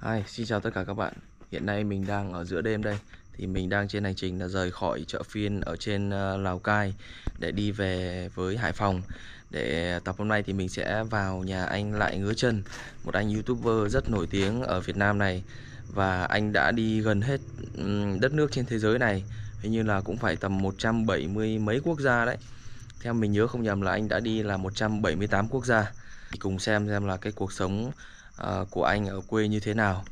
Hi, xin chào tất cả các bạn. Hiện nay mình đang ở giữa đêm đây. Thì mình đang trên hành trình là rời khỏi chợ phiên ở trên Lào Cai để đi về với Hải Phòng. Để tập hôm nay thì mình sẽ vào nhà anh Lại Ngứa Chân, một anh YouTuber rất nổi tiếng ở Việt Nam này. Và anh đã đi gần hết đất nước trên thế giới này. Hình như là cũng phải tầm 170 mấy quốc gia đấy. Theo mình nhớ không nhầm là anh đã đi là 178 quốc gia. Thì cùng xem là cái cuộc sống của anh ở quê như thế nào,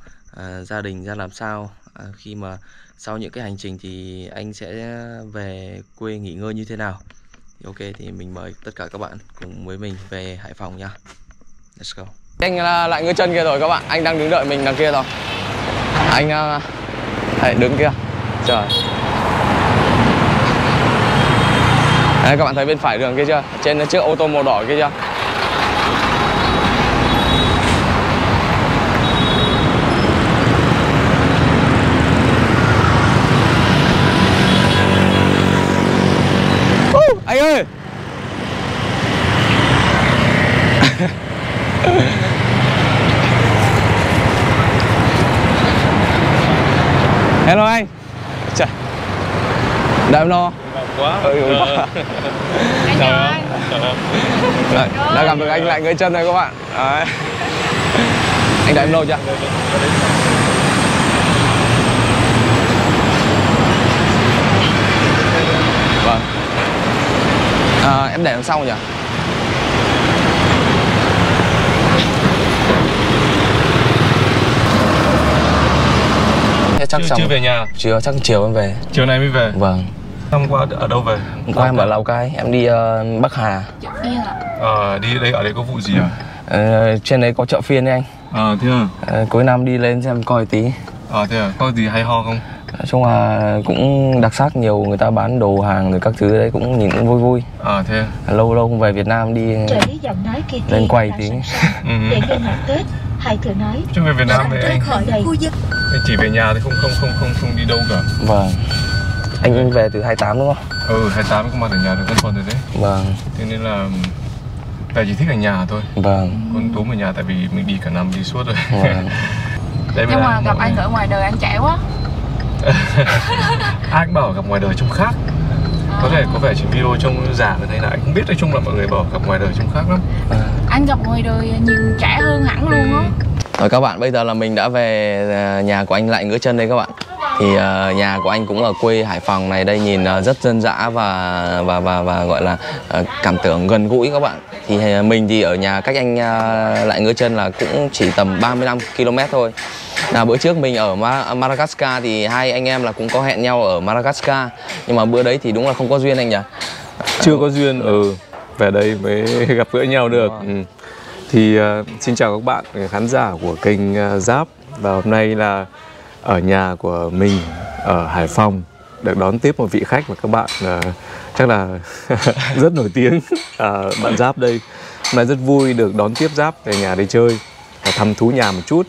gia đình ra làm sao, khi mà sau những cái hành trình thì anh sẽ về quê nghỉ ngơi như thế nào. Thì ok, thì mình mời tất cả các bạn cùng với mình về Hải Phòng nha. Let's go. Anh Lại Ngứa Chân kia rồi các bạn, anh đang đứng đợi mình đằng kia rồi. Anh hãy đứng kia. Trời. Đấy, các bạn thấy bên phải đường kia chưa? Trên chiếc ô tô màu đỏ kia chưa? Anh ơi. Hello anh. Trời. Đợi em lo. Quá. Anh chào anh. Đã gặp được anh Lại Ngứa Chân rồi các bạn. Đấy. Anh đợi em lâu chưa? Vâng. Em để đằng sau nhỉ? Thế chắc Chưa về nhà. Chưa, chắc chiều em về. Chiều nay mới về. Vâng. Hôm qua ở đâu về? Hôm qua em ở Lào Cai, em đi Bắc Hà. Đi đây, ở đây có vụ gì à? Trên đấy có chợ phiên đấy anh. Thế à? Cuối năm đi lên xem coi tí. Thế à? Có gì hay ho không? Nói chung là cũng đặc sắc, nhiều người ta bán đồ hàng rồi các thứ đấy, cũng nhìn cũng vui vui. Thế à? Lâu lâu không về Việt Nam đi lên quay tí. Để nghe nhạc Tết, hãy thử nói. Chứ về Việt Nam thì anh Khu vực chỉ về nhà thì không đi đâu cả. Vâng. Anh về từ 28 đúng không? 28 có mặt ở nhà được một tuần rồi đấy. Vâng. Thế nên là về chỉ thích ở nhà thôi. Vâng. Con túm ở nhà tại vì mình đi cả năm đi suốt rồi. Vâng. Nhưng mà gặp anh ở ngoài đời anh trẻ quá. Ai cũng bảo gặp ngoài đời trông khác. Có thể có vẻ chỉ video trông giả hay là anh không biết, nói chung là mọi người bảo gặp ngoài đời trông khác lắm. Anh gặp ngoài đời nhìn trẻ hơn hẳn luôn á. Rồi các bạn, bây giờ là mình đã về nhà của anh Lại Ngứa Chân đây các bạn. Thì nhà của anh cũng ở quê Hải Phòng này, đây nhìn rất dân dã và gọi là cảm tưởng gần gũi các bạn. Thì mình thì ở nhà cách anh Lại Ngứa Chân là cũng chỉ tầm 35 km thôi. Bữa trước mình ở Madagascar thì hai anh em là cũng có hẹn nhau ở Madagascar, nhưng mà bữa đấy thì đúng là không có duyên anh nhỉ? Chưa có duyên, về đây mới gặp gỡ nhau được. Thì xin chào các bạn khán giả của kênh Giáp. Và hôm nay là ở nhà của mình ở Hải Phòng, được đón tiếp một vị khách mà các bạn chắc là rất nổi tiếng, bạn Giáp đây. Hôm nay rất vui được đón tiếp Giáp về nhà để chơi và thăm thú nhà một chút.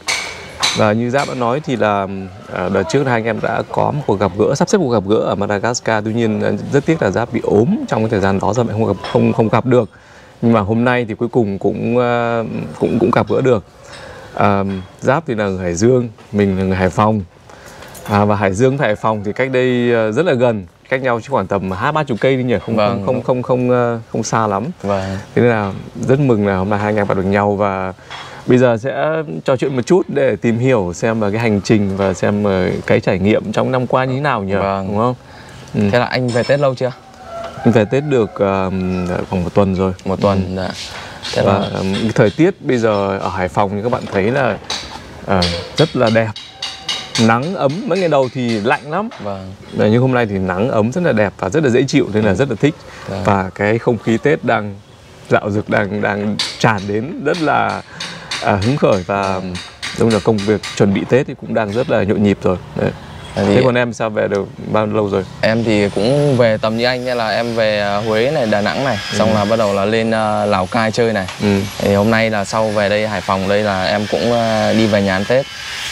Và như Giáp đã nói thì là đợt trước hai anh em đã có một cuộc gặp gỡ, sắp xếp cuộc gặp gỡ ở Madagascar. Tuy nhiên rất tiếc là Giáp bị ốm trong cái thời gian đó, rồi không gặp được. Nhưng mà hôm nay thì cuối cùng cũng gặp gỡ được. Giáp thì là người Hải Dương, mình là người Hải Phòng. Và Hải Dương và Hải Phòng thì cách đây rất là gần, cách nhau chỉ khoảng tầm 20-30 cây đi nhỉ, không xa lắm. Vâng. Thế nên là rất mừng là hôm nay hai anh em gặp được nhau, và bây giờ sẽ trò chuyện một chút để tìm hiểu xem là cái hành trình và xem cái trải nghiệm trong năm qua như thế nào nhỉ, đúng không? Thế là anh về Tết lâu chưa? Anh về Tết được khoảng 1 tuần rồi. 1 tuần, dạ. Thế và thời tiết bây giờ ở Hải Phòng như các bạn thấy là rất là đẹp, nắng ấm. Mấy ngày đầu thì lạnh lắm. Vâng. Nhưng hôm nay thì nắng ấm rất là đẹp và rất là dễ chịu, nên là rất là thích. Và cái không khí Tết đang dạo dực, đang tràn đến rất là hứng khởi, và đúng là công việc chuẩn bị Tết thì cũng đang rất là nhộn nhịp rồi. Đấy. Thế còn em sao về được bao lâu rồi? Em thì cũng về tầm như anh, nên là em về Huế này, Đà Nẵng này, xong là bắt đầu là lên Lào Cai chơi này. Thì hôm nay là sau về đây Hải Phòng đây là em cũng đi về nhà ăn Tết.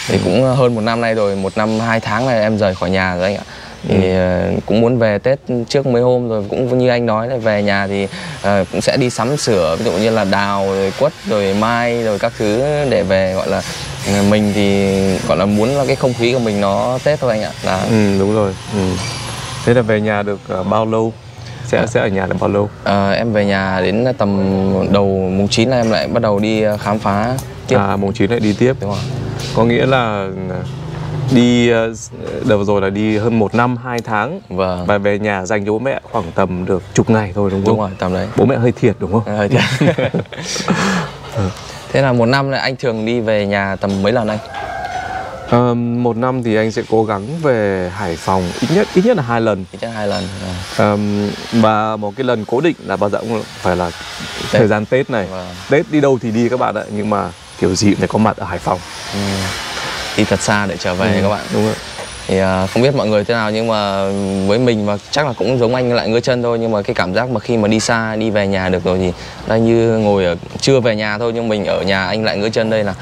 Thì cũng hơn 1 năm nay rồi, 1 năm 2 tháng này em rời khỏi nhà rồi anh ạ. Thì cũng muốn về Tết trước mấy hôm rồi, cũng như anh nói là về nhà thì cũng sẽ đi sắm sửa, ví dụ như là đào rồi quất rồi mai rồi các thứ để về gọi là Mình thì gọi là muốn là cái không khí của mình nó Tết thôi anh ạ. Là Đúng rồi. Thế là về nhà được bao lâu? Sẽ ở nhà được bao lâu? Em về nhà đến tầm đầu mùng 9 là em lại bắt đầu đi khám phá tiếp. Mùng 9 lại đi tiếp. Đúng rồi. Có nghĩa là đi đợt rồi là đi hơn 1 năm 2 tháng. Vâng. Và về nhà dành cho bố mẹ khoảng tầm được chục ngày thôi đúng không? Đúng rồi, tầm đấy. Bố mẹ hơi thiệt đúng không? Hơi thiệt. Thế là 1 năm này anh thường đi về nhà tầm mấy lần anh? 1 năm thì anh sẽ cố gắng về Hải Phòng ít nhất là 2 lần. Ít nhất 2 lần. Và một cái lần cố định là bao giờ cũng phải là thời gian Tết này. Tết đi đâu thì đi các bạn ạ, nhưng mà kiểu gì cũng phải có mặt ở Hải Phòng. Đi thật xa để trở về các bạn. Đúng rồi. Thì không biết mọi người thế nào, nhưng mà với mình và chắc là cũng giống anh Lại Ngứa Chân thôi, nhưng mà cái cảm giác mà khi mà đi xa, đi về nhà được rồi thì đây như ngồi ở chưa về nhà thôi, nhưng mình ở nhà anh Lại Ngứa Chân đây là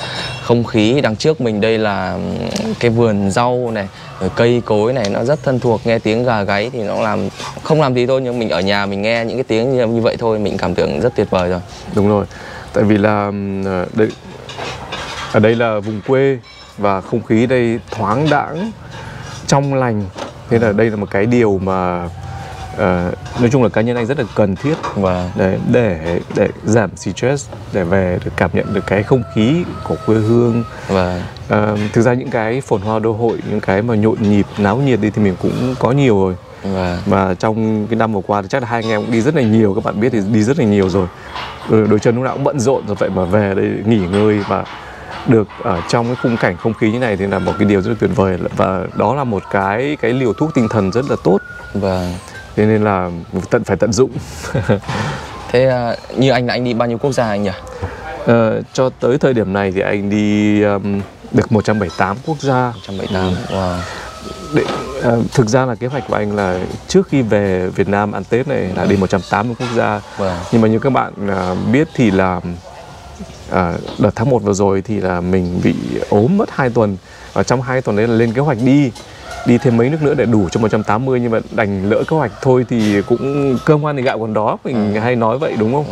không khí đằng trước mình, đây là cái vườn rau này, rồi cây cối này nó rất thân thuộc, nghe tiếng gà gáy thì nó không làm gì thôi, nhưng mình ở nhà mình nghe những cái tiếng như vậy thôi mình cảm tưởng rất tuyệt vời rồi. Đúng rồi, tại vì là ở đây là vùng quê và không khí đây thoáng đãng, trong lành. Thế là đây là một cái điều mà nói chung là cá nhân anh rất là cần thiết để giảm stress, để về được cảm nhận được cái không khí của quê hương. Thực ra những cái phồn hoa đô hội, những cái mà nhộn nhịp náo nhiệt đi thì mình cũng có nhiều rồi. Mà trong cái năm vừa qua thì chắc là hai anh em cũng đi rất là nhiều, các bạn biết thì đi rất là nhiều rồi. Đôi chân lúc nào cũng bận rộn rồi, vậy mà về đây nghỉ ngơi và được ở trong cái khung cảnh không khí như này thì là một cái điều rất là tuyệt vời, và đó là một cái liều thuốc tinh thần rất là tốt. Thế nên là phải tận dụng. Thế như anh đi bao nhiêu quốc gia anh nhỉ? Cho tới thời điểm này thì anh đi được 178 quốc gia. 178. Thực ra là kế hoạch của anh là trước khi về Việt Nam ăn Tết này là đi 180 quốc gia. Nhưng mà như các bạn biết thì là đợt tháng 1 vừa rồi thì là mình bị ốm mất 2 tuần. Và trong 2 tuần đấy là lên kế hoạch đi thêm mấy nước nữa để đủ cho 180, nhưng mà đành lỡ kế hoạch thôi thì cũng cơm ăn thì gạo còn đó, mình hay nói vậy đúng không?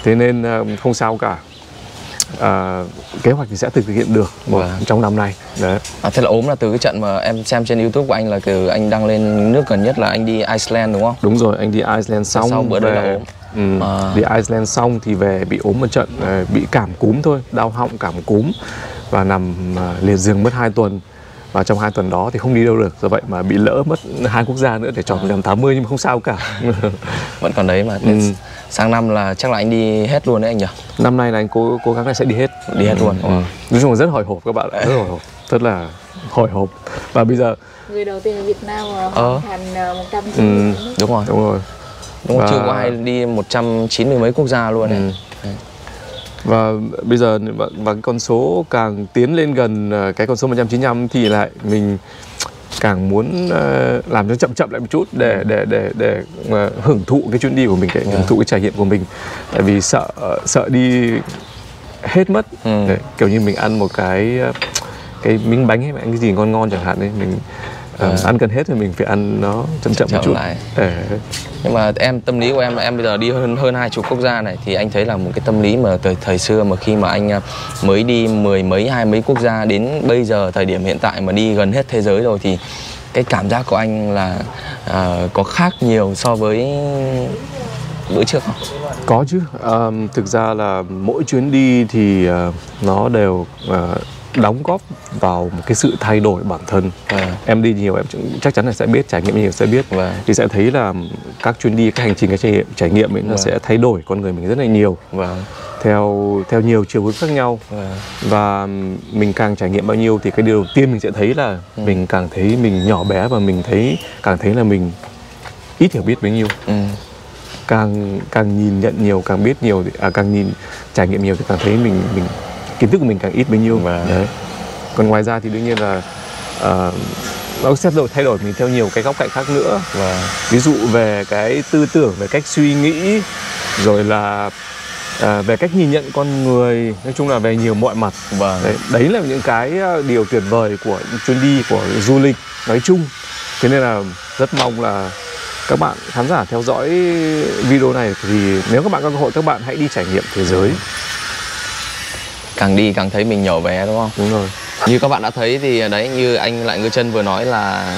Thế nên không sao cả. Kế hoạch thì sẽ thực hiện được trong năm nay. Đấy. Thế là ốm là từ cái trận mà em xem trên YouTube của anh là từ anh đăng lên nước gần nhất là anh đi Iceland đúng không? Đúng rồi, anh đi Iceland xong. Sau bữa đấy là ốm. Đi Iceland xong thì về bị ốm một trận, bị cảm cúm thôi, đau họng cảm cúm và nằm liệt giường mất 2 tuần. Và trong 2 tuần đó thì không đi đâu được, do vậy mà bị lỡ mất 2 quốc gia nữa để chọn 180, nhưng mà không sao cả. Vẫn còn đấy mà. Sang năm là chắc là anh đi hết luôn đấy anh nhỉ? Năm nay là anh cố gắng là sẽ đi hết. Đi hết luôn. Nói chung là rất hồi hộp các bạn ạ, rất hồi hộp, rất là hồi hộp. Và bây giờ người đầu tiên ở Việt Nam mà hoàn thành 190. Đúng rồi. Đúng rồi, chưa có ai đi 190 mấy quốc gia luôn ấy. Và bây giờ và cái con số càng tiến lên gần cái con số 195 thì lại mình càng muốn làm cho chậm lại một chút để hưởng thụ cái chuyến đi của mình, hưởng thụ cái trải nghiệm của mình. Tại vì sợ đi hết mất. Kiểu như mình ăn một cái miếng bánh hay ăn cái gì ngon chẳng hạn ấy, mình ăn gần hết thì mình phải ăn nó chậm một chút lại. Nhưng mà tâm lý của em bây giờ đi hơn 20 quốc gia này thì anh thấy là một cái tâm lý mà từ thời xưa mà khi mà anh mới đi 10 mấy 20 mấy quốc gia đến bây giờ thời điểm hiện tại mà đi gần hết thế giới rồi thì cái cảm giác của anh là có khác nhiều so với bữa trước không? Có chứ. Thực ra là mỗi chuyến đi thì nó đều đóng góp vào một cái sự thay đổi bản thân. Em đi nhiều em chắc chắn là sẽ biết, trải nghiệm nhiều sẽ biết. Thì sẽ thấy là các chuyến đi, các hành trình, cái trải nghiệm ấy nó sẽ thay đổi con người mình rất là nhiều. Theo nhiều chiều hướng khác nhau. Và mình càng trải nghiệm bao nhiêu thì cái điều đầu tiên mình sẽ thấy là mình càng thấy mình nhỏ bé, và mình càng thấy là mình ít hiểu biết bấy nhiêu. Càng nhìn nhận nhiều, càng biết nhiều, càng nhìn trải nghiệm nhiều thì càng thấy mình kiến thức của mình càng ít bấy nhiêu. Đấy. Còn ngoài ra thì đương nhiên là nó sẽ thay đổi mình theo nhiều cái góc cạnh khác nữa. Ví dụ về cái tư tưởng, về cách suy nghĩ, rồi là về cách nhìn nhận con người, nói chung là về nhiều mọi mặt. Đấy là những cái điều tuyệt vời của chuyến đi, của du lịch nói chung. Thế nên là rất mong là các bạn khán giả theo dõi video này thì nếu các bạn có cơ hội, các bạn hãy đi trải nghiệm thế giới. càng đi càng thấy mình nhỏ bé đúng không? Đúng rồi. Như các bạn đã thấy thì đấy, như anh Lại Ngư Chân vừa nói là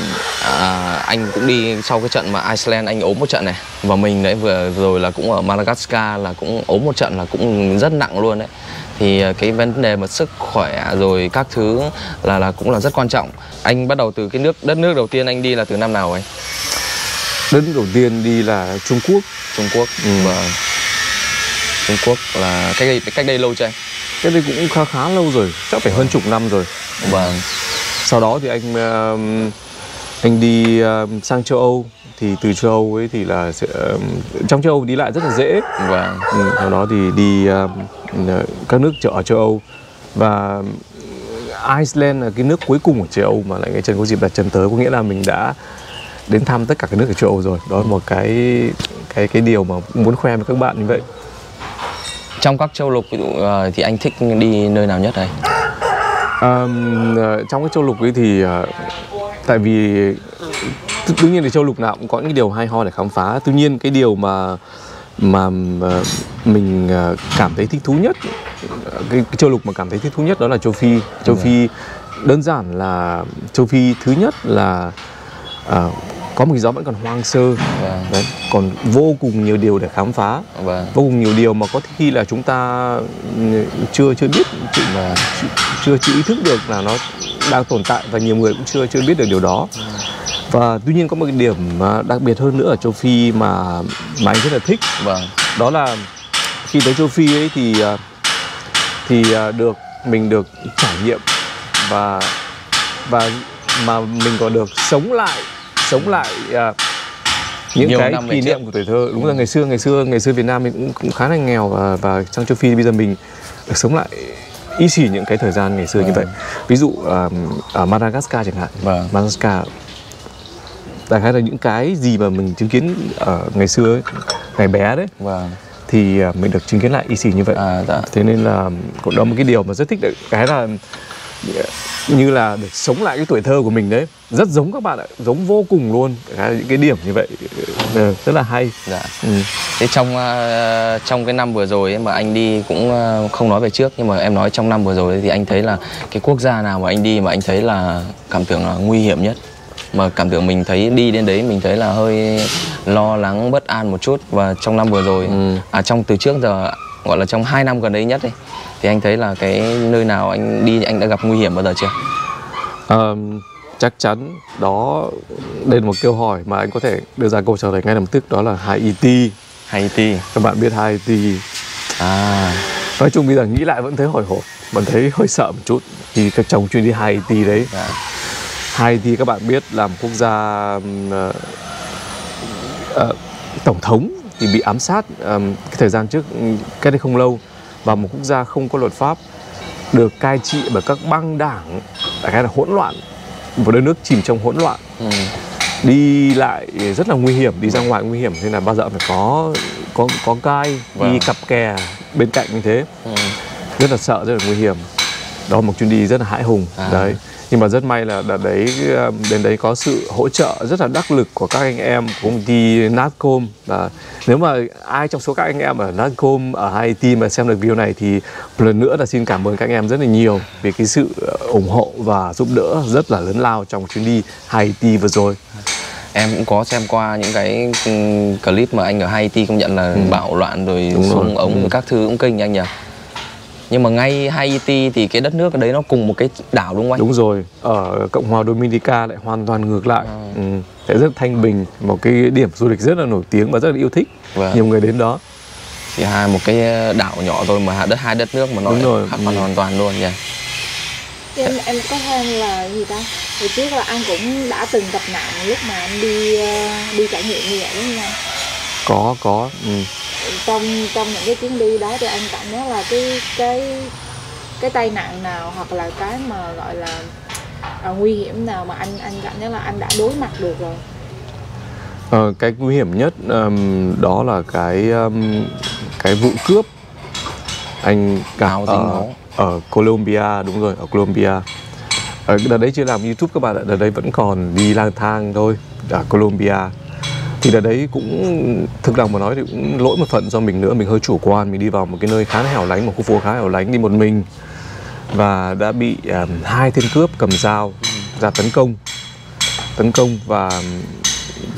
anh cũng đi sau cái trận mà Iceland anh ốm một trận này, và mình đấy vừa rồi là cũng ở Madagascar là cũng ốm một trận là cũng rất nặng luôn đấy. Thì cái vấn đề mà sức khỏe rồi các thứ là cũng là rất quan trọng. Anh bắt đầu từ cái đất nước đầu tiên anh đi là từ năm nào ấy? Đất nước đầu tiên đi là Trung Quốc. Trung Quốc. Và Trung Quốc là cách đây lâu chưa anh? Cái đây cũng khá lâu rồi, chắc phải hơn chục năm rồi. Vâng. Sau đó thì anh đi sang châu Âu. Thì từ châu Âu ấy thì là trong châu Âu đi lại rất là dễ. Vâng. Sau đó thì đi các nước ở châu Âu. Và Iceland là cái nước cuối cùng ở châu Âu mà Lại Ngư Chân có dịp đặt chân tới. Có nghĩa là mình đã đến thăm tất cả các nước ở châu Âu rồi. Đó là một cái điều mà muốn khoe với các bạn như vậy. Trong các châu lục thì anh thích đi nơi nào nhất đây? Trong cái châu lục ấy thì tại vì đương nhiên thì châu lục nào cũng có những điều hay ho để khám phá. Tuy nhiên cái điều mà mình cảm thấy thích thú nhất, cái châu lục mà cảm thấy thích thú nhất đó là châu Phi. Châu Phi đơn giản là châu Phi thứ nhất là có một cái gió vẫn còn hoang sơ. Đấy, còn vô cùng nhiều điều để khám phá. Vô cùng nhiều điều mà có khi là chúng ta chưa biết mà chưa ý thức được là nó đang tồn tại, và nhiều người cũng chưa biết được điều đó. Và tuy nhiên có một cái điểm đặc biệt hơn nữa ở châu Phi mà anh rất là thích. Đó là khi tới châu Phi ấy thì mình được trải nghiệm và mà mình còn được sống lại những cái kỷ niệm của tuổi thơ. Đúng là ngày xưa Việt Nam mình cũng khá là nghèo, và sang châu Phi bây giờ mình được sống lại y xỉ những cái thời gian ngày xưa như vậy. Ví dụ ở Madagascar chẳng hạn. Madagascar đại khái là những cái gì mà mình chứng kiến ở ngày xưa ấy, ngày bé đấy. Thì mình được chứng kiến lại y xỉ như vậy. Thế nên là cũng đó một cái điều mà rất thích đấy. Cái là như là được sống lại cái tuổi thơ của mình đấy. Rất giống các bạn ạ, giống vô cùng luôn. Những cái điểm như vậy rất là hay. Thế trong cái năm vừa rồi ấy mà anh đi, cũng không nói về trước, nhưng mà em nói trong năm vừa rồi thì anh thấy là cái quốc gia nào mà anh đi mà anh thấy là cảm tưởng là nguy hiểm nhất, mà cảm tưởng mình thấy đi đến đấy mình thấy là hơi lo lắng bất an một chút? Và trong năm vừa rồi, trong từ trước giờ, gọi là trong 2 năm gần đây nhất đi, thì anh thấy là cái nơi nào anh đi anh đã gặp nguy hiểm bao giờ chưa? Chắc chắn đó, đây là một câu hỏi mà anh có thể đưa ra câu trả lời ngay lập tức, đó là Haiti. Các bạn biết Haiti. Nói chung bây giờ nghĩ lại vẫn thấy hồi hộp, vẫn thấy hơi sợ một chút khi trong chuyến đi Haiti đấy. Haiti các bạn biết là một quốc gia tổng thống thì bị ám sát cái thời gian trước, cách đây không lâu, và một quốc gia không có luật pháp, được cai trị bởi các băng đảng, đại khái là hỗn loạn, một đất nước chìm trong hỗn loạn. Đi lại rất là nguy hiểm, đi ra ngoài nguy hiểm, nên là bao giờ phải có gai, đi cặp kè bên cạnh như thế. Rất là sợ, rất là nguy hiểm. Đó là một chuyến đi rất là hãi hùng. Đấy. Nhưng mà rất may là đến đấy có sự hỗ trợ rất là đắc lực của các anh em của công ty Natcom. Và nếu mà ai trong số các anh em ở Natcom ở Haiti mà xem được video này thì một lần nữa là xin cảm ơn các anh em rất là nhiều vì cái sự ủng hộ và giúp đỡ rất là lớn lao trong chuyến đi Haiti vừa rồi. Em cũng có xem qua những cái clip mà anh ở Haiti, công nhận là bạo loạn rồi súng ống các thứ cũng kinh anh nhỉ. Nhưng mà ngay Haiti thì cái đất nước ở đấy nó cùng một cái đảo đúng không anh? Đúng rồi, ở Cộng hòa Dominica lại hoàn toàn ngược lại. Sẽ rất thanh bình, một cái điểm du lịch rất là nổi tiếng và rất là yêu thích. Nhiều người đến đó. Thì một cái đảo nhỏ thôi mà hai đất nước mà nó khác hoàn toàn luôn nhỉ. Em có thêm là gì ta? Hồi trước là anh cũng đã từng gặp nạn lúc mà anh đi trải nghiệm như vậy đúng không anh? Có. Trong những cái chuyến đi đó thì anh cảm giác là cái tai nạn nào hoặc là cái mà gọi là nguy hiểm nào mà anh cảm giác là anh đã đối mặt được rồi? Cái nguy hiểm nhất đó là cái vụ cướp anh gặp ở Colombia. Đúng rồi, ở Colombia. Đợt đấy chưa làm YouTube các bạn ạ, đợt đấy vẫn còn đi lang thang thôi ở Colombia. Thì đợt đấy cũng thực lòng mà nói thì cũng lỗi một phần do mình nữa, mình hơi chủ quan, mình đi vào một cái nơi khá là hẻo lánh, một khu phố khá hẻo lánh, đi một mình. và đã bị 2 tên cướp cầm dao ra tấn công và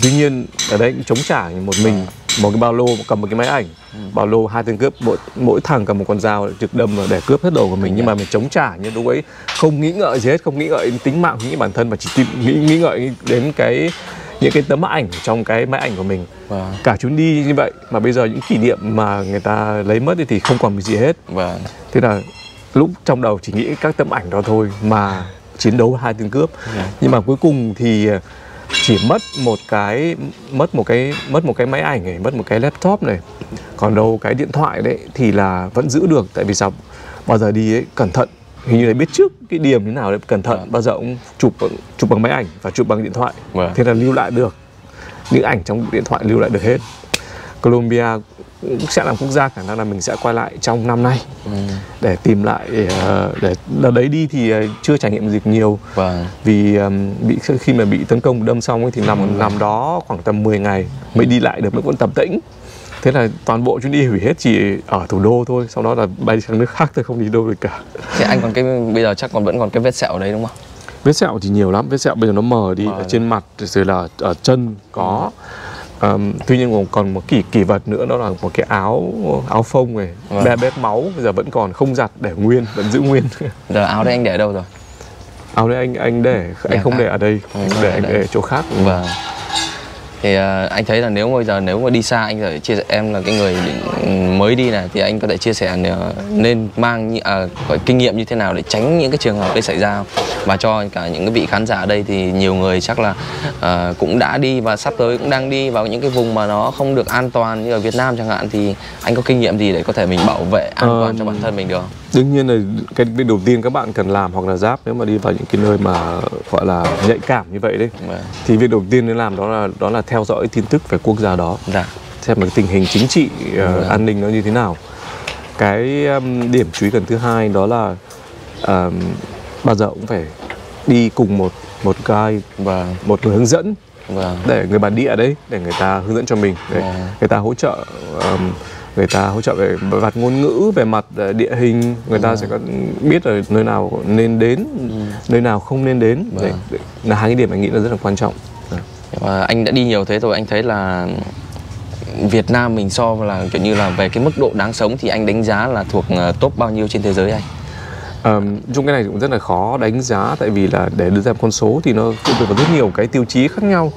tuy nhiên ở đây cũng chống trả một mình, một cái ba lô cầm một cái máy ảnh, ba lô 2 tên cướp mỗi thằng cầm một con dao trực đâm để cướp hết đồ của mình, nhưng mà mình chống trả nhưng lúc ấy không nghĩ ngợi gì hết, không nghĩ ngợi đến tính mạng, không nghĩ bản thân mà chỉ nghĩ ngợi đến những cái tấm ảnh trong cái máy ảnh của mình. Cả chuyến đi như vậy mà bây giờ những kỷ niệm mà người ta lấy mất thì không còn gì hết. Thế là lúc trong đầu chỉ nghĩ các tấm ảnh đó thôi mà chiến đấu với 2 tên cướp. Nhưng mà cuối cùng thì chỉ mất một cái máy ảnh này, mất một cái laptop này, còn đâu cái điện thoại đấy thì là vẫn giữ được. Tại vì sao? Bao giờ đi ấy cẩn thận, hình như là biết trước cái điểm thế nào để cẩn thận, bao giờ cũng chụp bằng máy ảnh và chụp bằng điện thoại. Thế là lưu lại được những ảnh trong điện thoại, lưu lại được hết. Colombia cũng sẽ làm quốc gia khả năng là mình sẽ quay lại trong năm nay để tìm lại, để đợt đấy đi thì chưa trải nghiệm gì nhiều. Vì khi mà bị tấn công đâm xong ấy, thì nằm đó khoảng tầm 10 ngày mới đi lại được, mới còn tập tĩnh. Thế là toàn bộ chuyến đi hủy hết, chỉ ở thủ đô thôi, sau đó là bay sang nước khác thôi, không đi đâu được cả. Thế anh còn bây giờ chắc vẫn còn cái vết sẹo đấy đúng không? Vết sẹo thì nhiều lắm, vết sẹo bây giờ nó mờ đi, ở trên mặt rồi là ở chân có. Tuy nhiên còn một kỷ vật nữa, đó là một cái áo phông này, bết máu, bây giờ vẫn còn không giặt, để nguyên, vẫn giữ nguyên. Giờ áo đấy anh để đâu rồi? Áo đấy anh anh không để ở đây, anh để chỗ khác. Thì anh thấy là nếu mà đi xa, anh có thể chia sẻ, em là cái người mới đi này, thì anh có thể chia sẻ nên mang kinh nghiệm như thế nào để tránh những cái trường hợp đấy xảy ra, và cho cả những cái vị khán giả ở đây thì nhiều người chắc là cũng đã đi và sắp tới cũng đang đi vào những cái vùng mà nó không được an toàn như ở Việt Nam chẳng hạn, thì anh có kinh nghiệm gì để có thể mình bảo vệ an toàn cho bản thân mình được? Đương nhiên là cái việc đầu tiên các bạn cần làm, hoặc là Giáp nếu mà đi vào những cái nơi mà gọi là nhạy cảm như vậy đấy, thì việc đầu tiên nên làm đó là theo dõi tin tức về quốc gia đó, xem cái tình hình chính trị, an ninh nó như thế nào. Cái điểm chú ý cần thứ hai đó là bao giờ cũng phải đi cùng một guide và một người hướng dẫn, để người bản địa đấy, để người ta hướng dẫn cho mình, để người ta hỗ trợ. Người ta hỗ trợ về mặt ngôn ngữ, về mặt địa hình, người ta sẽ có biết là nơi nào nên đến, nơi nào không nên đến. Đấy là 2 cái điểm anh nghĩ là rất là quan trọng. Anh đã đi nhiều thế rồi, anh thấy là Việt Nam mình so là kiểu như là về cái mức độ đáng sống thì anh đánh giá là thuộc top bao nhiêu trên thế giới anh? Chung cái này cũng rất là khó đánh giá, tại vì là để đưa ra một con số thì nó phụ thuộc vào rất nhiều cái tiêu chí khác nhau.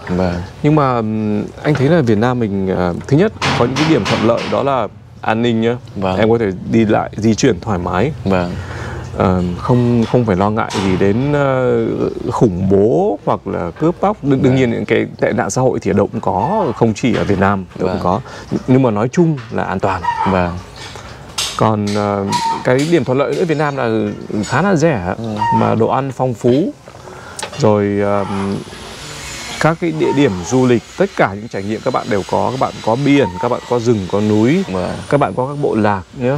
Nhưng mà anh thấy là Việt Nam mình thứ nhất có những cái điểm thuận lợi, đó là an ninh nhá. Em có thể đi lại, di chuyển thoải mái. Không phải lo ngại gì đến khủng bố hoặc là cướp bóc. Đương nhiên những cái tệ nạn xã hội thì ở đâu cũng có, không chỉ ở Việt Nam đâu cũng có. Nhưng mà nói chung là an toàn. Còn cái điểm thuận lợi nữa Việt Nam là khá là rẻ, mà đồ ăn phong phú, rồi các cái địa điểm du lịch, tất cả những trải nghiệm các bạn đều có. Các bạn có biển, các bạn có rừng, có núi, các bạn có các bộ lạc nhé.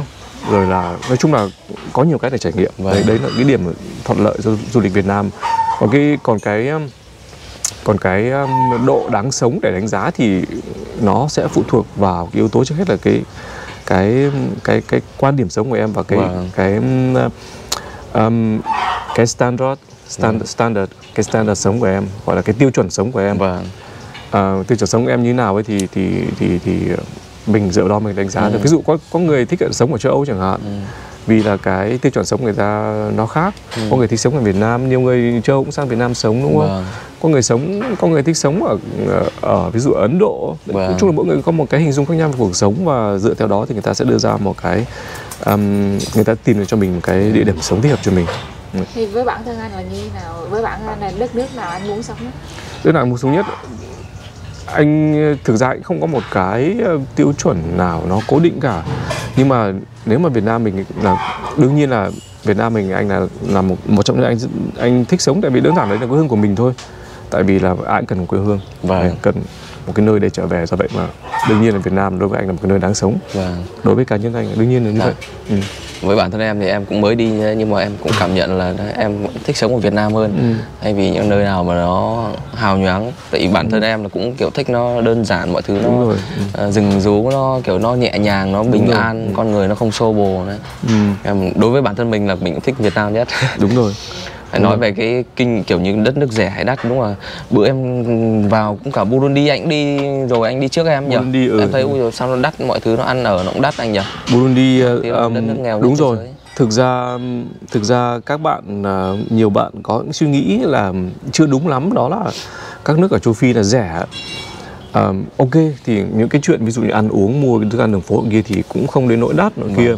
Rồi là nói chung là có nhiều cái để trải nghiệm. Đấy là cái điểm thuận lợi cho du lịch Việt Nam. Còn cái độ đáng sống để đánh giá thì nó sẽ phụ thuộc vào cái yếu tố trước hết là cái quan điểm sống của em và cái standard sống của em, gọi là cái tiêu chuẩn sống của em. Tiêu chuẩn sống của em như thế nào ấy thì mình dựa đó mình đánh giá được. Ví dụ có người thích sống ở châu Âu chẳng hạn, vì là cái tiêu chuẩn sống người ta nó khác. Có người thích sống ở Việt Nam, nhiều người châu Âu cũng sang Việt Nam sống, đúng không? Có người thích sống ở ví dụ ở Ấn Độ. Nói chung là mỗi người có một cái hình dung khác nhau về cuộc sống, và dựa theo đó thì người ta sẽ đưa ra một cái người ta tìm được cho mình một cái địa điểm sống thích hợp cho mình. Thì với bản thân anh là như thế nào? Với bản thân anh là đất nước nào anh muốn sống nhất? Đất nào anh muốn sống nhất? Anh thực ra anh không có một cái tiêu chuẩn nào nó cố định cả. Nhưng mà nếu mà Việt Nam mình là đương nhiên là Việt Nam mình anh là một trong những anh thích sống, tại vì đơn giản đấy là quê hương của mình thôi. Tại vì là ai cũng cần một quê hương và cần một cái nơi để trở về, do vậy mà đương nhiên là Việt Nam đối với anh là một cái nơi đáng sống. Đối với cá nhân anh đương nhiên là như vậy. với bản thân em thì em cũng mới đi, nhưng mà em cũng cảm nhận là em thích sống ở Việt Nam hơn thay vì những nơi nào mà nó hào nhoáng. Tại vì bản thân em là cũng kiểu thích nó đơn giản, mọi thứ nó rừng rú, nó kiểu nó nhẹ nhàng, nó bình an, con người nó không xô bồ đấy. Em đối với bản thân mình là mình cũng thích Việt Nam nhất. Đúng rồi. Phải nói về cái kiểu như đất nước rẻ hay đắt, đúng là bữa em vào cũng cả Burundi, anh đi rồi, anh đi trước em nhỉ? Burundi, em thấy ui rồi sao nó đắt, mọi thứ nó ăn ở nó cũng đắt anh nhỉ? Burundi đất nước nghèo đúng rồi. Thực ra các bạn, nhiều bạn có những suy nghĩ là chưa đúng lắm, đó là các nước ở châu Phi là rẻ. Ok, thì những cái chuyện ví dụ như ăn uống, mua cái thức ăn đường phố kia thì cũng không đến nỗi đắt nỗi kia.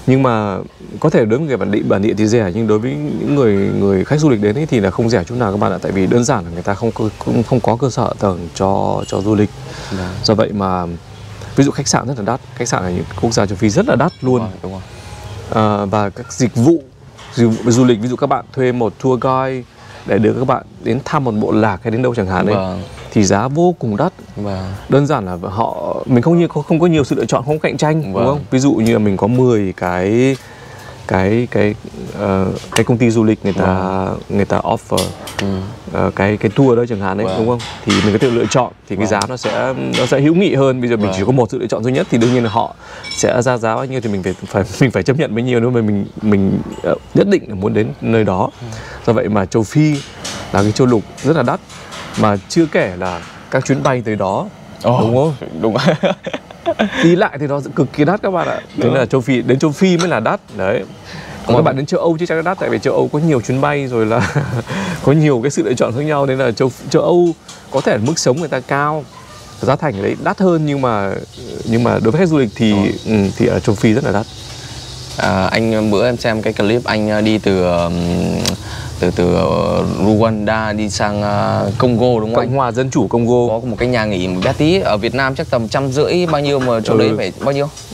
Nhưng mà có thể đối với người bản địa thì rẻ, nhưng đối với những người khách du lịch đến ấy thì là không rẻ chút nào các bạn ạ. Tại vì đơn giản là người ta không có cơ sở hạ tầng cho du lịch. Do vậy mà ví dụ khách sạn rất là đắt, khách sạn ở những quốc gia châu Phi rất là đắt luôn. Đúng rồi. Và các dịch vụ du lịch, ví dụ các bạn thuê một tour guide để đưa các bạn đến thăm một bộ lạc hay đến đâu chẳng hạn ấy, thì giá vô cùng đắt. Đơn giản là mình không có nhiều sự lựa chọn, không cạnh tranh, đúng không? Ví dụ như là mình có 10 cái công ty du lịch người ta offer cái tour đó chẳng hạn đấy, đúng không? Thì mình có thể lựa chọn thì cái giá nó sẽ hữu nghị hơn. Bây giờ mình chỉ có một sự lựa chọn duy nhất thì đương nhiên là họ sẽ ra giá bao nhiêu thì mình phải chấp nhận bấy nhiêu, nếu mà mình nhất định là muốn đến nơi đó. Do vậy mà châu Phi là cái châu lục rất là đắt, mà chưa kể là các chuyến bay tới đó, đúng không? Đúng. Đi lại thì nó cực kỳ đắt các bạn ạ. Thế là đến châu Phi mới là đắt đấy. Còn các bạn đến châu Âu chứ chắc là đắt, tại vì châu Âu có nhiều chuyến bay rồi là có nhiều cái sự lựa chọn khác nhau, nên là châu Âu có thể mức sống người ta cao, giá thành ở đấy đắt hơn, nhưng mà đối với khách du lịch thì ở châu Phi rất là đắt. Anh bữa em xem cái clip anh đi từ Rwanda đi sang Congo, đúng không? Cộng hòa Dân chủ Congo. Có một cái nhà nghỉ bé tí ở Việt Nam chắc tầm 150 bao nhiêu, mà chỗ đấy phải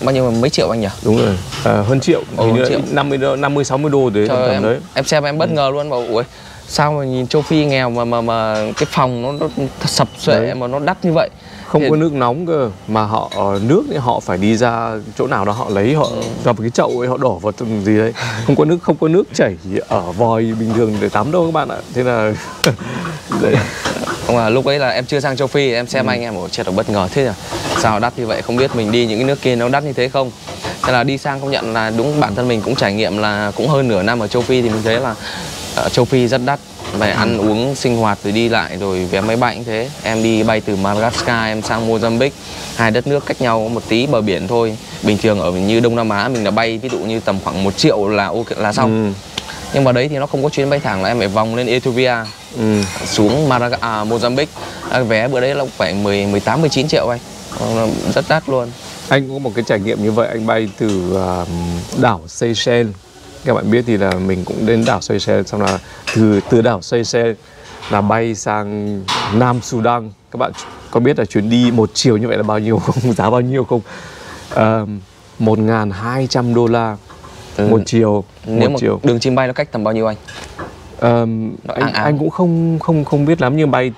bao nhiêu mấy triệu anh nhỉ? Đúng rồi, hơn triệu, 50-60 đô đấy. Trời, em xem em bất ngờ luôn, bảo ui sao mà nhìn châu Phi nghèo mà cái phòng nó sập xuệ mà nó đắt như vậy. Không có nước nóng cơ, mà nước thì họ phải đi ra chỗ nào đó họ lấy, họ vào một cái chậu ấy, họ đổ vào từng gì đấy. Không có nước chảy ở vòi bình thường để tắm đâu các bạn ạ. Thế là không, là lúc ấy là em chưa sang châu Phi, em xem anh em bảo chết, bất ngờ thế nhỉ, sao đắt như vậy, không biết mình đi những cái nước kia nó đắt như thế không. Thế là đi sang công nhận là đúng, bản thân mình cũng trải nghiệm là cũng hơn nửa năm ở châu Phi thì mình thấy là châu Phi rất đắt. Về ăn uống, sinh hoạt rồi đi lại rồi vé máy bay cũng thế. Em đi bay từ Madagascar em sang Mozambique, hai đất nước cách nhau một tí bờ biển thôi. Bình thường ở như Đông Nam Á mình là bay ví dụ như tầm khoảng 1 triệu là xong. Nhưng mà đấy thì nó không có chuyến bay thẳng, là em phải vòng lên Ethiopia, xuống Mozambique. Vé bữa đấy là phải 18-19 triệu anh, rất đắt luôn. Anh cũng có một cái trải nghiệm như vậy, anh bay từ đảo Seychelles. Các bạn biết thì là mình cũng đến đảo Seychelles, xong là từ đảo Seychelles là bay sang Nam Sudan. Các bạn có biết là chuyến đi 1 chiều như vậy là bao nhiêu không? Giá bao nhiêu không? 1.200 đô la 1 chiều. Nếu mà đường chim bay nó cách tầm bao nhiêu anh? Anh cũng không biết lắm, nhưng bay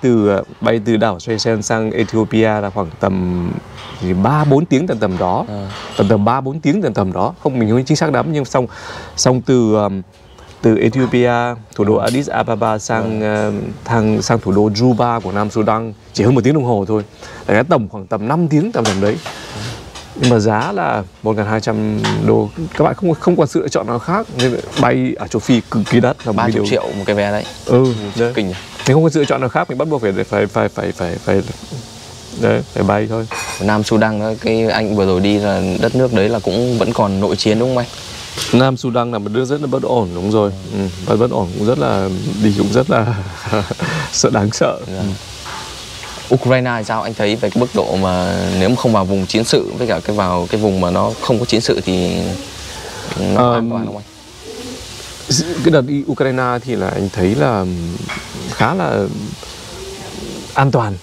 từ đảo Seychelles sang Ethiopia là khoảng tầm 3-4 tiếng tầm đó, tầm 3-4 tiếng tầm đó, mình không chính xác lắm, nhưng xong từ Ethiopia, thủ đô Addis Ababa sang thủ đô Juba của Nam Sudan chỉ hơn 1 tiếng đồng hồ thôi, là khoảng tầm 5 tiếng tầm đấy. Nhưng mà giá là 1.200 đô, các bạn không còn sự lựa chọn nào khác, nên bay ở châu Phi cực kỳ đắt, là 30 triệu một cái vé đấy. Kinh nhỉ. Mình không có sự lựa chọn nào khác, mình bắt buộc phải bay thôi. Nam Sudan đó, cái anh vừa rồi đi là đất nước đấy là cũng vẫn còn nội chiến đúng không anh? Nam Sudan là một nước rất là bất ổn, đúng rồi. Và bất ổn cũng rất là đáng sợ. Ukraine thì sao anh thấy về cái mức độ mà nếu mà không vào vùng chiến sự với cả vào cái vùng mà nó không có chiến sự thì nó an toàn không anh? Cái đợt đi Ukraine thì là anh thấy là khá là an toàn,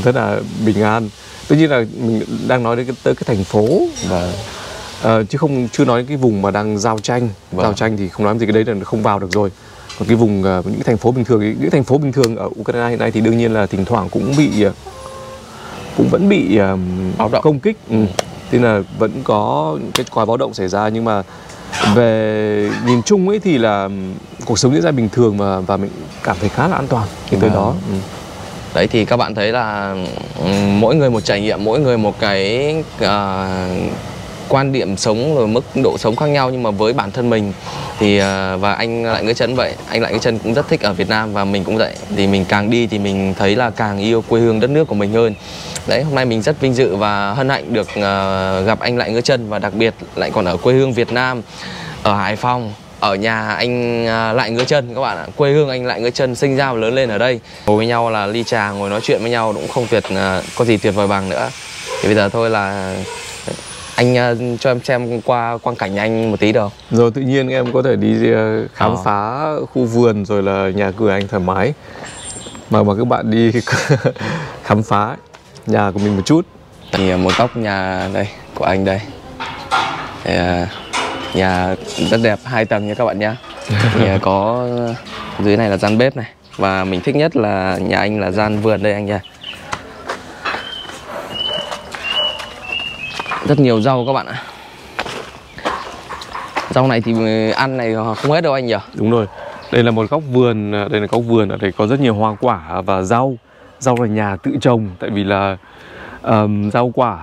rất là bình an. Tất nhiên là mình đang nói đến tới cái thành phố, chứ chưa nói đến cái vùng mà đang giao tranh. Giao tranh thì không nói gì, cái đấy là không vào được rồi. Còn cái vùng những thành phố bình thường, những thành phố bình thường ở Ukraine hiện nay thì đương nhiên là thỉnh thoảng cũng vẫn bị công kích, thế là vẫn có cái còi báo động xảy ra, nhưng mà về nhìn chung ấy thì là cuộc sống diễn ra bình thường và mình cảm thấy khá là an toàn khi tới đó. Đấy thì các bạn thấy là mỗi người một trải nghiệm, mỗi người một cái quan điểm sống rồi mức độ sống khác nhau, nhưng mà với bản thân mình thì và anh Lại Ngứa Chân vậy, anh Lại Ngứa Chân cũng rất thích ở Việt Nam và mình cũng vậy, thì mình càng đi thì mình thấy là càng yêu quê hương đất nước của mình hơn. Đấy, hôm nay mình rất vinh dự và hân hạnh được gặp anh Lại Ngứa Chân, và đặc biệt lại còn ở quê hương Việt Nam, ở Hải Phòng, ở nhà anh Lại Ngứa Chân các bạn ạ. Quê hương anh Lại Ngứa Chân sinh ra và lớn lên ở đây. Ngồi với nhau là ly trà, ngồi nói chuyện với nhau cũng không có gì tuyệt vời bằng nữa. Thì bây giờ thôi là anh cho em xem qua quang cảnh nhà anh một tí được không? Rồi tự nhiên em có thể đi khám phá khu vườn rồi là nhà cửa anh thoải mái. Mà các bạn đi khám phá nhà của mình một chút. Thì một góc nhà đây của anh đây. Thì, nhà rất đẹp, 2 tầng nha các bạn nhé. Thì có dưới này là gian bếp này, và mình thích nhất là nhà anh là gian vườn đây anh nha. Rất nhiều rau các bạn ạ. Rau này thì ăn này không hết đâu anh nhỉ? Đúng rồi. Đây là một góc vườn, đây là góc vườn, ở đây có rất nhiều hoa quả và rau. Rau là nhà tự trồng, tại vì là rau quả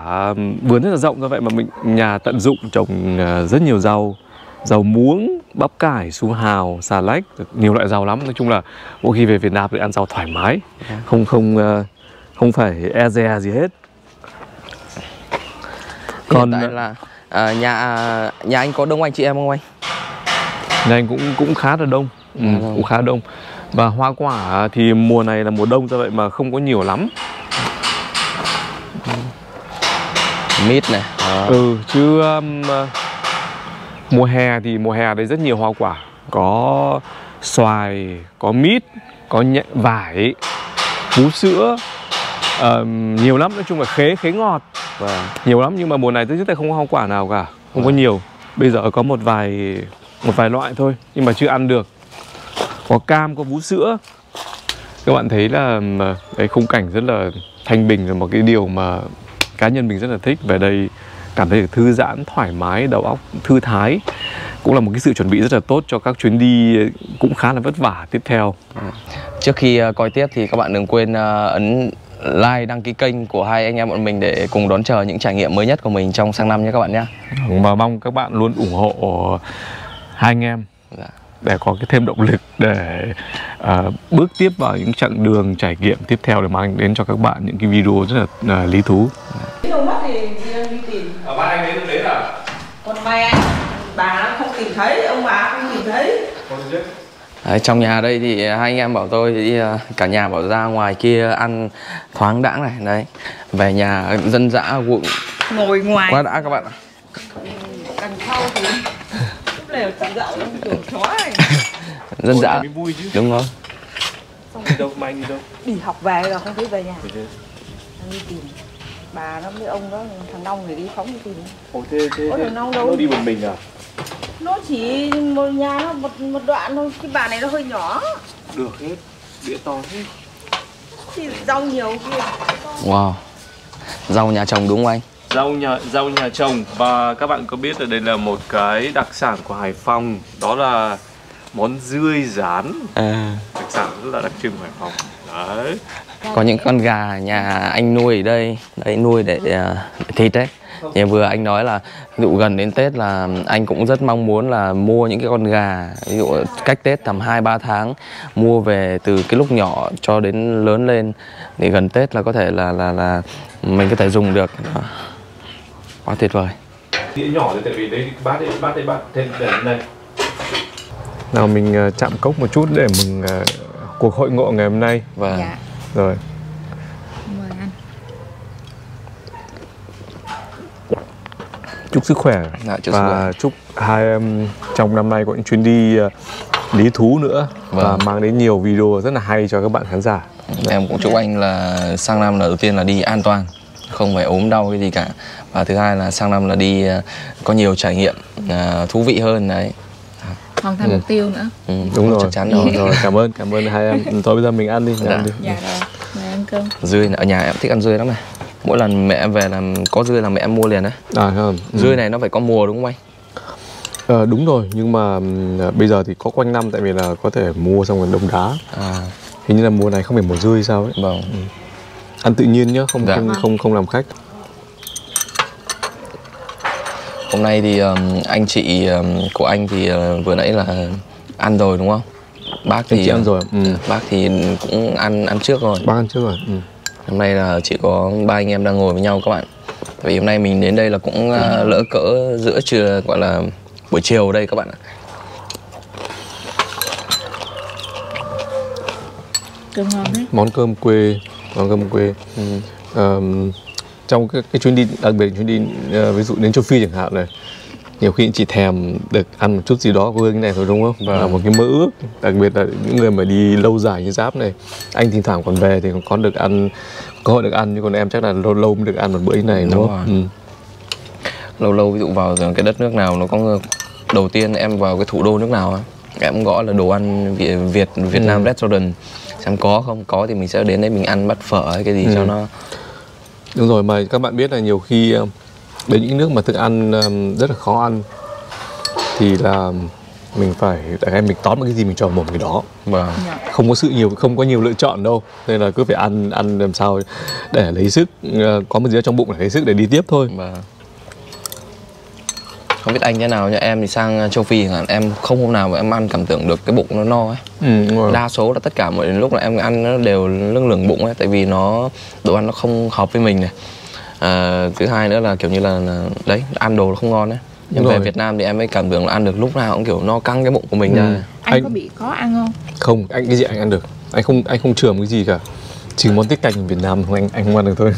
vườn rất là rộng, do vậy mà nhà tận dụng trồng rất nhiều rau. Rau muống, bắp cải, su hào, xà lách, nhiều loại rau lắm. Nói chung là mỗi khi về Việt Nam thì ăn rau thoải mái, không phải e dè gì hết. Còn hiện tại là nhà anh có đông anh chị em không anh? Nhà anh cũng khá là đông, cũng khá đông. Và hoa quả thì mùa này là mùa đông, do vậy mà không có nhiều lắm. Mít này. Chứ mùa hè thì mùa hè ở đây rất nhiều hoa quả. Có xoài, có mít, có vải, vú sữa, nhiều lắm. Nói chung là khế ngọt và nhiều lắm. Nhưng mà mùa này tôi rất là không có hoa quả nào cả, không có nhiều. Bây giờ có một vài loại thôi, nhưng mà chưa ăn được. Có cam, có vú sữa. Các bạn thấy là đấy, khung cảnh rất là thanh bình, là một cái điều mà cá nhân mình rất là thích. Về đây cảm thấy được thư giãn, thoải mái, đầu óc thư thái. Cũng là một cái sự chuẩn bị rất là tốt cho các chuyến đi cũng khá là vất vả tiếp theo. Trước khi coi tiếp thì các bạn đừng quên ấn like, đăng ký kênh của hai anh em bọn mình để cùng đón chờ những trải nghiệm mới nhất của mình trong sang năm nhé các bạn nhé. Và mong các bạn luôn ủng hộ hai anh em để có thêm động lực để bước tiếp vào những chặng đường trải nghiệm tiếp theo, để mang đến cho các bạn những cái video rất là lý thú. Đâu mất thì đi tìm. Ở ba anh đến à? Còn mẹ, bà không tìm thấy, ông bà không tìm thấy. Đấy, trong nhà đây thì hai anh em bảo tôi thì cả nhà bảo ra ngoài kia ăn thoáng đãng này. Đấy, về nhà dân dã vụng Ngồi ngoài quá đã các bạn ạ. đằng sau thì lúc này chị dạo tưởng chó này. Dân dã, đúng không? Đi đâu, mà anh đi đâu? Đi học về rồi không thấy về nhà. Anh đi tìm bà nó với ông đó, thằng Nông thì đi phóng đi tìm. Ồ, thế thằng Nông đâu? nó đi một mình à? Nó chỉ một nhà nó một đoạn thôi, cái bà này nó hơi nhỏ. Được hết, đĩa to hết. Thì rau nhiều kia. Wow, rau nhà chồng đúng không anh? Rau nhà chồng. Và các bạn có biết là đây là một cái đặc sản của Hải Phòng, đó là món dươi rán. Đặc sản rất là đặc trưng của Hải Phòng. Đấy. Có những con gà nhà anh nuôi ở đây, đấy, nuôi để thịt đấy. Thì vừa anh nói là ví dụ gần đến Tết là anh cũng rất mong muốn là mua những cái con gà, ví dụ cách Tết tầm 2-3 tháng, mua về từ cái lúc nhỏ cho đến lớn lên, để gần Tết là có thể là mình có thể dùng được. Quá tuyệt vời. Đĩa nhỏ thì tại vì đấy bát thêm để đây. Nào mình chạm cốc một chút để mừng cuộc hội ngộ ngày hôm nay. Vâng. Dạ. Rồi. Mời anh. Chúc sức khỏe. Và chúc hai em trong năm nay có những chuyến đi lý thú nữa. Và mang đến nhiều video rất là hay cho các bạn khán giả. Em cũng chúc anh là sang năm là đầu tiên là đi an toàn, không phải ốm đau cái gì cả. Và thứ hai là sang năm là đi có nhiều trải nghiệm thú vị hơn đấy. Hoàn thành mục tiêu nữa. Đúng rồi. Chắc chắn rồi. Rồi, cảm ơn hai em. Thôi bây giờ mình ăn đi. Dạ rồi, mời ăn cơm. Dươi ở nhà em thích ăn dươi lắm này. Mỗi lần mẹ em về làm có dươi là mẹ em mua liền đấy. Không. Dươi này nó phải có mùa đúng không anh? Đúng rồi, nhưng mà bây giờ thì có quanh năm, tại vì là có thể mua xong rồi đông đá. Hình như là mùa này không phải mùa dươi sao ấy. Vâng. Ăn tự nhiên nhá, không Dạ. không làm khách. Hôm nay thì anh chị của anh thì vừa nãy là ăn rồi đúng không? Bác thì chị ăn rồi. Bác thì cũng ăn trước rồi. Bác ăn trước rồi. Hôm nay là chỉ có ba anh em đang ngồi với nhau các bạn. Tại vì hôm nay mình đến đây là cũng lỡ cỡ giữa trưa, gọi là buổi chiều đây các bạn ạ. Cơm ngon đấy. Món cơm quê. Trong cái chuyến đi, đặc biệt chuyến đi ví dụ đến châu Phi chẳng hạn này, nhiều khi chỉ thèm được ăn một chút gì đó quê cái này thôi, đúng không? Là một cái mơ ước, đặc biệt là những người mà đi lâu dài như Giáp này. Anh thỉnh thoảng còn về thì còn được ăn, cơ hội được ăn, nhưng còn em chắc là lâu mới được ăn một bữa như này, đúng không? Lâu ví dụ vào cái đất nước nào nó có, đầu tiên em vào cái thủ đô nước nào á, em gõ là đồ ăn Việt Nam restaurant, xem có không, có thì mình sẽ đến đấy mình ăn bát phở hay cái gì cho nó. Đúng rồi, mà các bạn biết là nhiều khi đến những nước mà thức ăn rất là khó ăn thì là mình phải, tại em mình tóm một cái gì mình cho mồm cái đó. Vâng. Không có nhiều lựa chọn đâu, nên là cứ phải ăn làm sao để lấy sức, có một gì đó trong bụng để lấy sức để đi tiếp thôi. Vâng. Không biết anh thế nào nha, em thì sang châu Phi em không hôm nào mà em ăn cảm tưởng được cái bụng nó no ấy. Đúng rồi. Đa số là tất cả mọi lúc là em ăn nó đều lưng lửng bụng ấy, tại vì đồ ăn nó không hợp với mình này. Thứ hai nữa là kiểu như là đấy, ăn đồ nó không ngon ấy. Nhưng về Việt Nam thì em mới cảm tưởng là ăn được lúc nào cũng kiểu no căng cái bụng của mình ra. Anh có bị khó ăn không? Không, anh cái gì anh ăn được. Anh không chườm cái gì cả. Chỉ món tiết canh ở Việt Nam anh không ăn được thôi.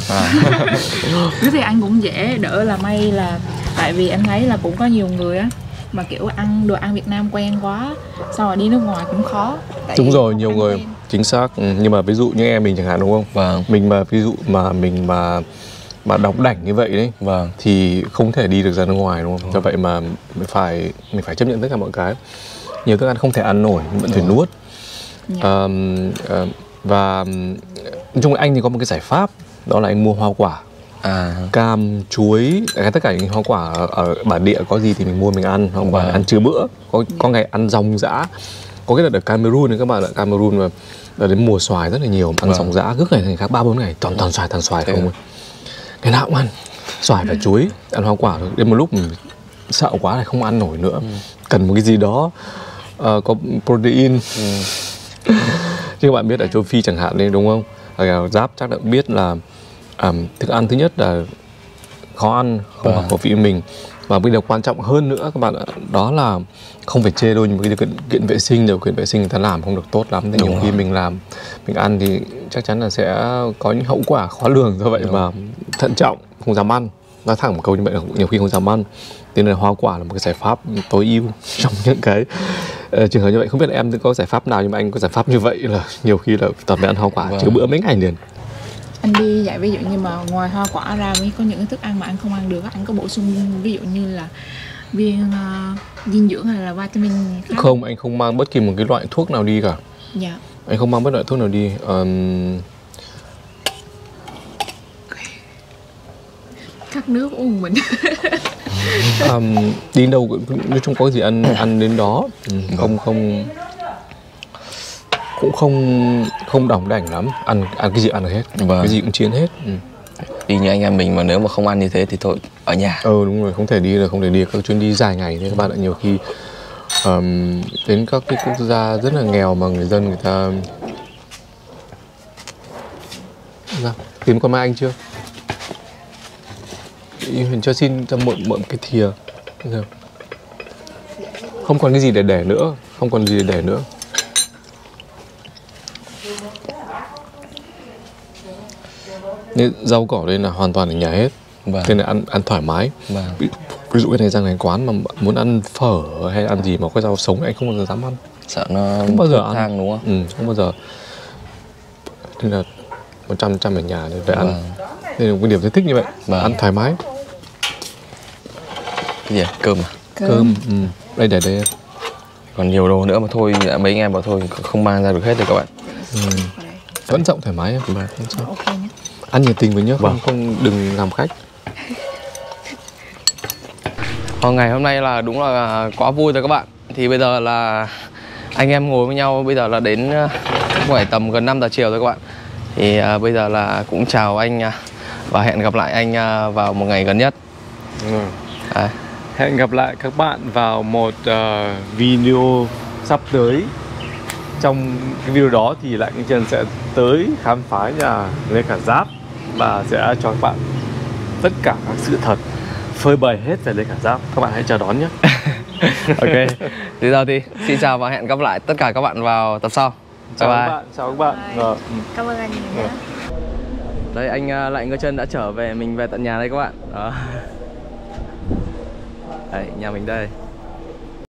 Thế thì anh cũng dễ đỡ là may là, tại vì em thấy là cũng có nhiều người á mà kiểu ăn đồ ăn Việt Nam quen quá, sau rồi đi nước ngoài cũng khó. Đúng rồi, nhiều người quen. Chính xác. Nhưng mà ví dụ như em mình chẳng hạn, đúng không? Vâng. Mình mà ví dụ mà mình mà đóng đảnh như vậy đấy, vâng, thì không thể đi được ra nước ngoài, đúng không? Do vậy mà mình phải chấp nhận tất cả mọi cái. Nhiều thức ăn không thể ăn nổi, vẫn phải nuốt. Và nói chung anh thì có một cái giải pháp, đó là anh mua hoa quả, cam, chuối, tất cả những hoa quả ở bản địa có gì thì mình mua mình ăn, hoặc là ăn trưa bữa. Có ngày ăn rong dã. Có cái đợt ở Cameroon các bạn ạ, Cameroon mà đến mùa xoài rất là nhiều, ăn rong dã cứ ngày khác 3-4 ngày toàn xoài không ấy. Ngày nào cũng ăn xoài và chuối, ăn hoa quả thôi. Đến một lúc mình sợ quá là không ăn nổi nữa, cần một cái gì đó có protein. Chứ các bạn biết ở châu Phi chẳng hạn đấy, đúng không? Ở Giáp chắc đã biết là thức ăn thứ nhất là khó ăn, không hợp khẩu vị mình. Và bây giờ quan trọng hơn nữa các bạn ạ, đó là không phải chê đâu, nhưng mà cái điều kiện vệ sinh, người ta làm không được tốt lắm. Thì nhiều khi mình làm, mình ăn thì chắc chắn là sẽ có những hậu quả khó lường. Do vậy mà thận trọng, không dám ăn. Nói thẳng một câu như vậy là nhiều khi không dám ăn. Thế nên là hoa quả là một cái giải pháp tối ưu trong những cái trường hợp như vậy. Không biết là em có giải pháp nào, nhưng mà anh có giải pháp như vậy là nhiều khi là toàn phải ăn hoa quả chứ bữa mấy ngày liền. Anh đi dạy ví dụ như mà ngoài hoa quả ra mới có những cái thức ăn mà anh không ăn được, anh có bổ sung ví dụ như là viên dinh dưỡng hay là vitamin khác? Không, anh không mang bất kỳ một cái loại thuốc nào đi cả. Dạ. Anh không mang bất loại thuốc nào đi. Cắt nước uống mình. Đi đâu nói chung có cái gì ăn đến đó. Cũng không đỏng đảnh lắm, ăn cái gì ăn được hết, cái gì cũng chiến hết. Đi như anh em mình mà nếu mà không ăn như thế thì thôi ở nhà. Đúng rồi, không thể đi các chuyến đi dài ngày. Nên các bạn ạ, nhiều khi đến các cái quốc gia rất là nghèo mà người dân người ta tìm con Mai Anh chưa? Mình cho xin cho mượn cái thìa. Không còn cái gì để để nữa, Nên rau cỏ đây là hoàn toàn ở nhà hết. Thế là ăn thoải mái. Ví dụ cái này ra ngoài quán mà muốn ăn phở hay ăn gì mà có rau sống anh không bao giờ dám ăn. Sợ nó không bao giờ ăn thang, đúng không? Không bao giờ. Nên là 100% ở nhà để ăn. Nên là cái điểm rất thích như vậy. Ăn thoải mái. Cái gì? Cơm à? Cơm. Đây để đây. Còn nhiều đồ nữa mà thôi, mấy anh em bảo thôi không mang ra được hết rồi các bạn. Vẫn rộng thoải mái. Ăn nhiệt tình với nhá, không đừng làm khách. Ngày hôm nay là đúng là quá vui rồi các bạn. Thì bây giờ là anh em ngồi với nhau, bây giờ là đến phải tầm gần 5 giờ chiều rồi các bạn. Thì bây giờ là cũng chào anh và hẹn gặp lại anh vào một ngày gần nhất. Hẹn gặp lại các bạn vào một video sắp tới. Trong cái video đó thì lại Anh Trần sẽ tới khám phá nhà Lê Khả Giáp và sẽ cho các bạn tất cả các sự thật, phơi bày hết về Lê Khả Giáp. Các bạn hãy chờ đón nhé. Ok. Bây giờ thì xin chào và hẹn gặp lại tất cả các bạn vào tập sau. Chào bye các bye. bạn, chào các bạn. Rồi. Cảm ơn anh nhiều nhé. Đây anh Lại Ngơ Chân đã trở về mình về tận nhà đây các bạn. Đó. Đấy, nhà mình đây.